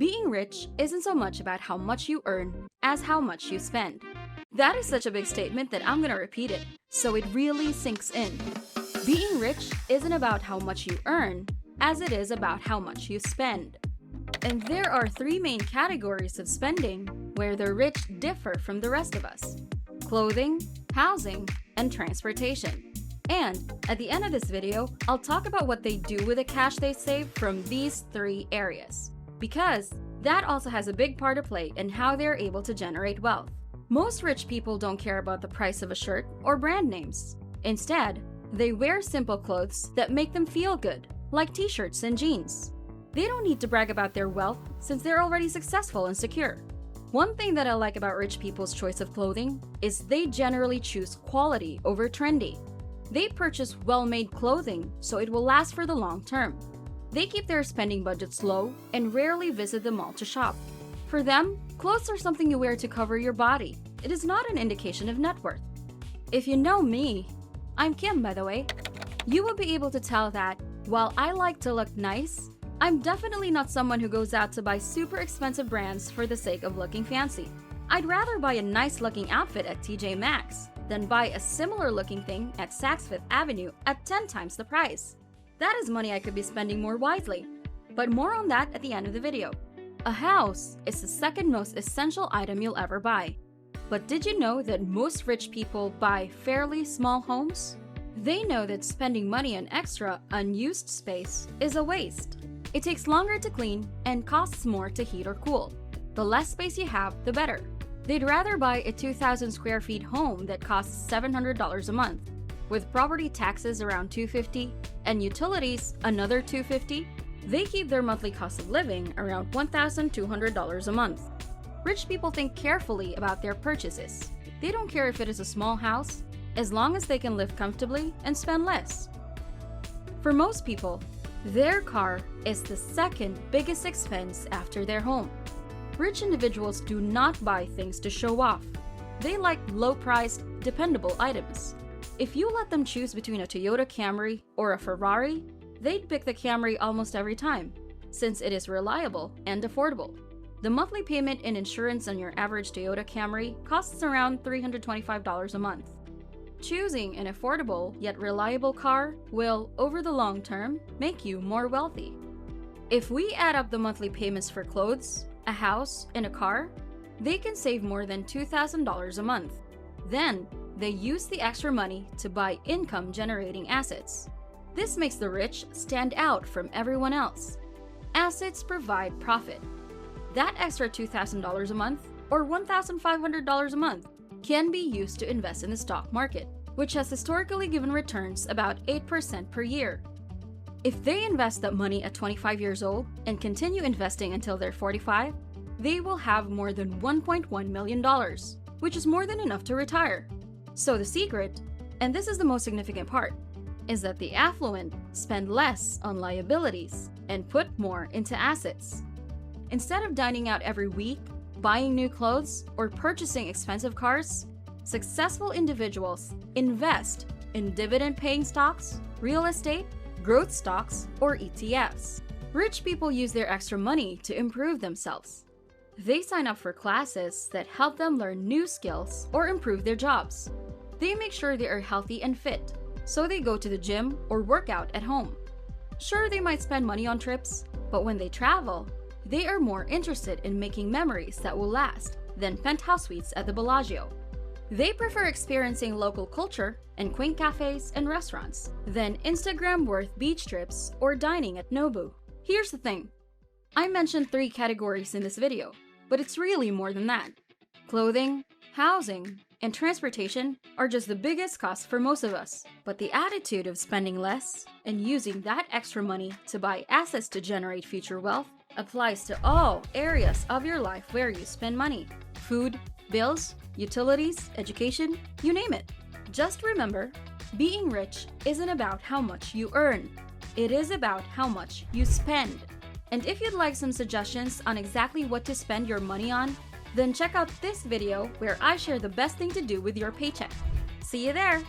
Being rich isn't so much about how much you earn as how much you spend. That is such a big statement that I'm gonna repeat it, so it really sinks in. Being rich isn't about how much you earn as it is about how much you spend. And there are three main categories of spending where the rich differ from the rest of us: clothing, housing, and transportation. And at the end of this video, I'll talk about what they do with the cash they save from these three areas, because that also has a big part to play in how they're able to generate wealth. Most rich people don't care about the price of a shirt or brand names. Instead, they wear simple clothes that make them feel good, like t-shirts and jeans. They don't need to brag about their wealth since they're already successful and secure. One thing that I like about rich people's choice of clothing is they generally choose quality over trendy. They purchase well-made clothing so it will last for the long term. They keep their spending budgets low and rarely visit the mall to shop. For them, clothes are something you wear to cover your body. It is not an indication of net worth. If you know me, I'm Kim, by the way, you will be able to tell that while I like to look nice, I'm definitely not someone who goes out to buy super expensive brands for the sake of looking fancy. I'd rather buy a nice looking outfit at TJ Maxx than buy a similar looking thing at Saks Fifth Avenue at 10 times the price. That is money I could be spending more wisely. But more on that at the end of the video. A house is the second most essential item you'll ever buy. But did you know that most rich people buy fairly small homes? They know that spending money on extra, unused space is a waste. It takes longer to clean and costs more to heat or cool. The less space you have, the better. They'd rather buy a 2,000 square feet home that costs $700 a month, with property taxes around $250 and utilities another $250. They keep their monthly cost of living around $1,200 a month. Rich people think carefully about their purchases. They don't care if it is a small house, as long as they can live comfortably and spend less. For most people, their car is the second biggest expense after their home. Rich individuals do not buy things to show off. They like low-priced, dependable items. If you let them choose between a Toyota Camry or a Ferrari, they'd pick the Camry almost every time, since it is reliable and affordable. The monthly payment in insurance on your average Toyota Camry costs around $325 a month. Choosing an affordable yet reliable car will, over the long term, make you more wealthy. If we add up the monthly payments for clothes, a house, and a car, they can save more than $2,000 a month. Then, they use the extra money to buy income-generating assets. This makes the rich stand out from everyone else. Assets provide profit. That extra $2,000 a month, or $1,500 a month, can be used to invest in the stock market, which has historically given returns about 8% per year. If they invest that money at 25 years old and continue investing until they're 45, they will have more than $1.1 million, which is more than enough to retire. So the secret, and this is the most significant part, is that the affluent spend less on liabilities and put more into assets. Instead of dining out every week, buying new clothes, or purchasing expensive cars, successful individuals invest in dividend-paying stocks, real estate, growth stocks, or ETFs. Rich people use their extra money to improve themselves. They sign up for classes that help them learn new skills or improve their jobs. They make sure they are healthy and fit, so they go to the gym or work out at home. Sure, they might spend money on trips, but when they travel, they are more interested in making memories that will last than penthouse suites at the Bellagio. They prefer experiencing local culture and quaint cafes and restaurants than Instagram-worth beach trips or dining at Nobu. Here's the thing. I mentioned 3 categories in this video, but it's really more than that. Clothing, housing, and transportation are just the biggest costs for most of us. But the attitude of spending less and using that extra money to buy assets to generate future wealth applies to all areas of your life where you spend money. Food, bills, utilities, education, you name it. Just remember, being rich isn't about how much you earn. It is about how much you spend. And if you'd like some suggestions on exactly what to spend your money on, then check out this video where I share the best thing to do with your paycheck. See you there!